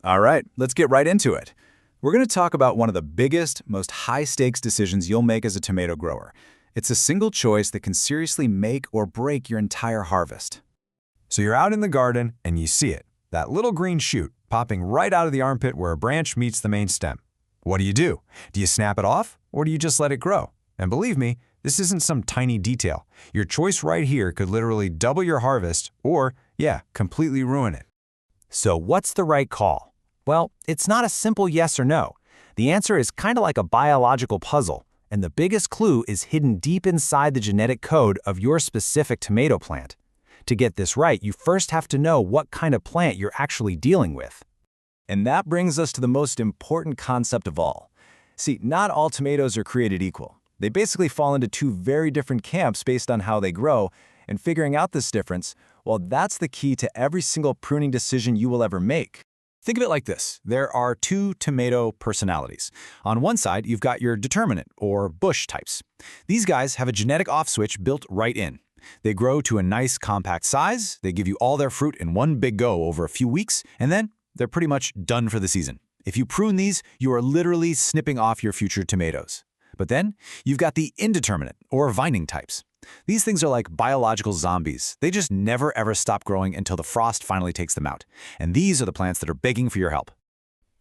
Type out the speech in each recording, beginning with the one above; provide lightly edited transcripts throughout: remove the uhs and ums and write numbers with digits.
All right, let's get right into it. We're going to talk about one of the biggest, most high-stakes decisions you'll make as a tomato grower. It's a single choice that can seriously make or break your entire harvest. So you're out in the garden and you see it, that little green shoot popping right out of the armpit where a branch meets the main stem. What do? Do you snap it off or do you just let it grow? And believe me, this isn't some tiny detail. Your choice right here could literally double your harvest or, completely ruin it. So what's the right call? Well, it's not a simple yes or no. The answer is kind of like a biological puzzle, and the biggest clue is hidden deep inside the genetic code of your specific tomato plant. To get this right, you first have to know what kind of plant you're actually dealing with. And that brings us to the most important concept of all. See, not all tomatoes are created equal. They basically fall into two very different camps based on how they grow, and figuring out this difference, well, that's the key to every single pruning decision you will ever make. Think of it like this. There are two tomato personalities. On one side, you've got your determinate, or bush types. These guys have a genetic off switch built right in. They grow to a nice, compact size, they give you all their fruit in one big go over a few weeks, and then they're pretty much done for the season. If you prune these, you are literally snipping off your future tomatoes. But then, you've got the indeterminate, or vining types. These things are like biological zombies. They just never ever stop growing until the frost finally takes them out. And these are the plants that are begging for your help.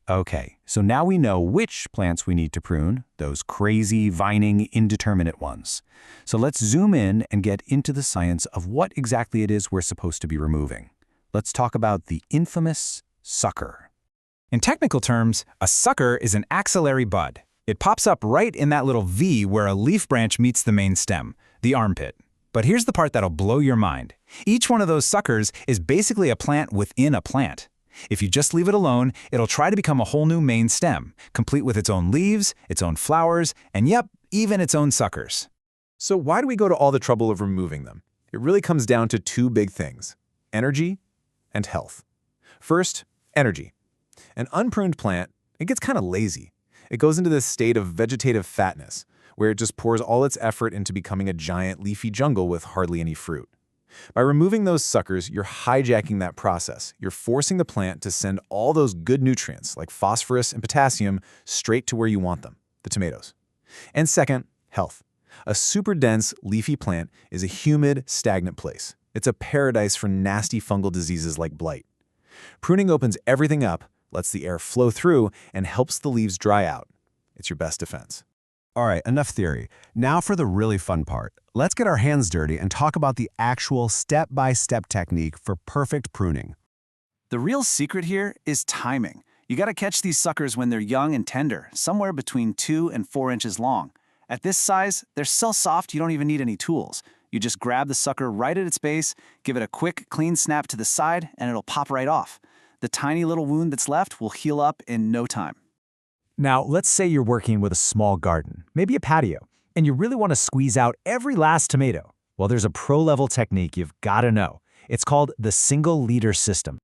Okay, so now we know which plants we need to prune, those crazy, vining, indeterminate ones. So let's zoom in and get into the science of what exactly it is we're supposed to be removing. Let's talk about the infamous sucker. In technical terms, a sucker is an axillary bud. It pops up right in that little V where a leaf branch meets the main stem, the armpit. But here's the part that'll blow your mind. Each one of those suckers is basically a plant within a plant. If you just leave it alone, it'll try to become a whole new main stem, complete with its own leaves, its own flowers, and even its own suckers. So why do we go to all the trouble of removing them? It really comes down to two big things: energy and health. First, energy. An unpruned plant, it gets kind of lazy. It goes into this state of vegetative fatness, where it just pours all its effort into becoming a giant leafy jungle with hardly any fruit. By removing those suckers, you're hijacking that process. You're forcing the plant to send all those good nutrients, like phosphorus and potassium, straight to where you want them, the tomatoes. And second, health. A super dense, leafy plant is a humid, stagnant place. It's a paradise for nasty fungal diseases like blight. Pruning opens everything up, lets the air flow through, and helps the leaves dry out. It's your best defense. All right, enough theory. Now for the really fun part. Let's get our hands dirty and talk about the actual step-by-step technique for perfect pruning. The real secret here is timing. You gotta catch these suckers when they're young and tender, somewhere between 2 and 4 inches long. At this size, they're so soft you don't even need any tools. You just grab the sucker right at its base, give it a quick, clean snap to the side, and it'll pop right off. The tiny little wound that's left will heal up in no time. Now, let's say you're working with a small garden, maybe a patio, and you really want to squeeze out every last tomato. Well, there's a pro-level technique you've got to know. It's called the single leader system.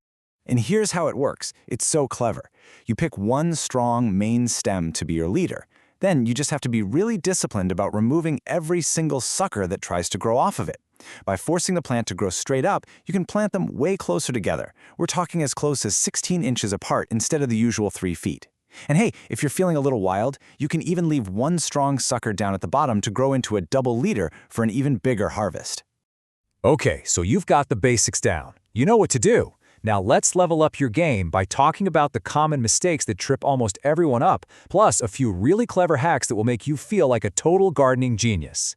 And here's how it works. It's so clever. You pick one strong main stem to be your leader. Then you just have to be really disciplined about removing every single sucker that tries to grow off of it. By forcing the plant to grow straight up, you can plant them way closer together. We're talking as close as 16 inches apart instead of the usual 3 feet. And hey, if you're feeling a little wild, you can even leave one strong sucker down at the bottom to grow into a double leader for an even bigger harvest. Okay, so you've got the basics down. You know what to do. Now let's level up your game by talking about the common mistakes that trip almost everyone up, plus a few really clever hacks that will make you feel like a total gardening genius.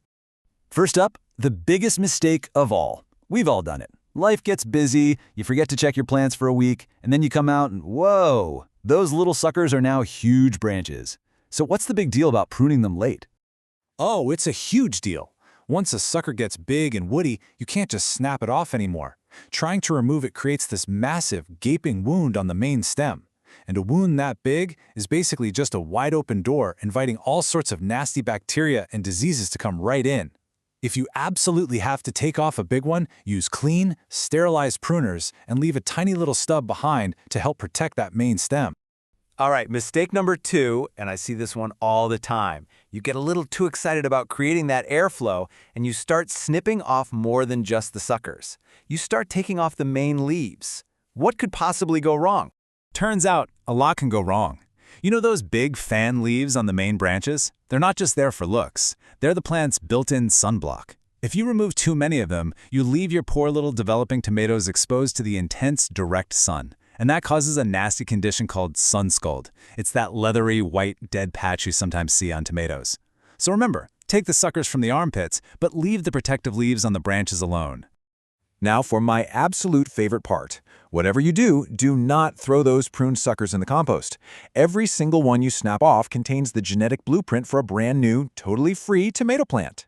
First up, the biggest mistake of all. We've all done it. Life gets busy, you forget to check your plants for a week, and then you come out and whoa, those little suckers are now huge branches. So what's the big deal about pruning them late? Oh, it's a huge deal. Once a sucker gets big and woody, you can't just snap it off anymore. Trying to remove it creates this massive, gaping wound on the main stem. And a wound that big is basically just a wide open door inviting all sorts of nasty bacteria and diseases to come right in. If you absolutely have to take off a big one, use clean, sterilized pruners and leave a tiny little stub behind to help protect that main stem. All right, mistake number 2, and I see this one all the time. You get a little too excited about creating that airflow, and you start snipping off more than just the suckers. You start taking off the main leaves. What could possibly go wrong? Turns out, a lot can go wrong. You know those big fan leaves on the main branches? They're not just there for looks. They're the plant's built-in sunblock. If you remove too many of them, you leave your poor little developing tomatoes exposed to the intense, direct sun. And that causes a nasty condition called sun scald. It's that leathery, white, dead patch you sometimes see on tomatoes. So remember, take the suckers from the armpits, but leave the protective leaves on the branches alone. Now for my absolute favorite part. Whatever you do, do not throw those prune suckers in the compost. Every single one you snap off contains the genetic blueprint for a brand new, totally free tomato plant.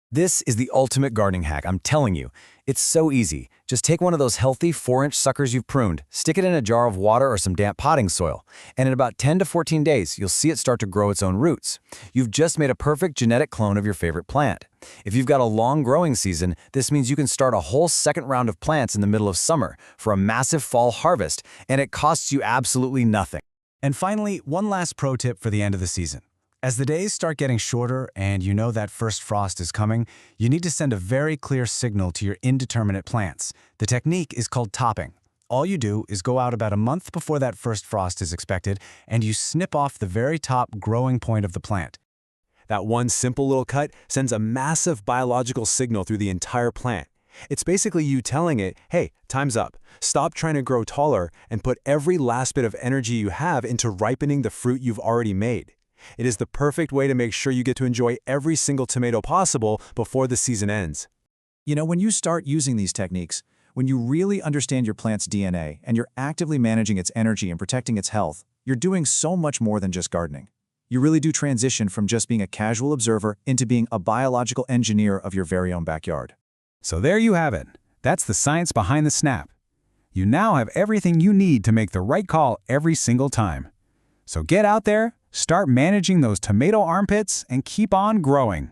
This is the ultimate gardening hack, I'm telling you. It's so easy. Just take one of those healthy 4-inch suckers you've pruned, stick it in a jar of water or some damp potting soil, and in about 10 to 14 days, you'll see it start to grow its own roots. You've just made a perfect genetic clone of your favorite plant. If you've got a long growing season, this means you can start a whole second round of plants in the middle of summer for a massive fall harvest, and it costs you absolutely nothing. And finally, one last pro tip for the end of the season. As the days start getting shorter and you know that first frost is coming, you need to send a very clear signal to your indeterminate plants. The technique is called topping. All you do is go out about a month before that first frost is expected, and you snip off the very top growing point of the plant. That one simple little cut sends a massive biological signal through the entire plant. It's basically you telling it, hey, time's up. Stop trying to grow taller and put every last bit of energy you have into ripening the fruit you've already made. It is the perfect way to make sure you get to enjoy every single tomato possible before the season ends. You know, when you start using these techniques, when you really understand your plant's DNA and you're actively managing its energy and protecting its health, you're doing so much more than just gardening. You really do transition from just being a casual observer into being a biological engineer of your very own backyard. So there you have it. That's the science behind the snap. You now have everything you need to make the right call every single time. So get out there, start managing those tomato armpits, and keep on growing.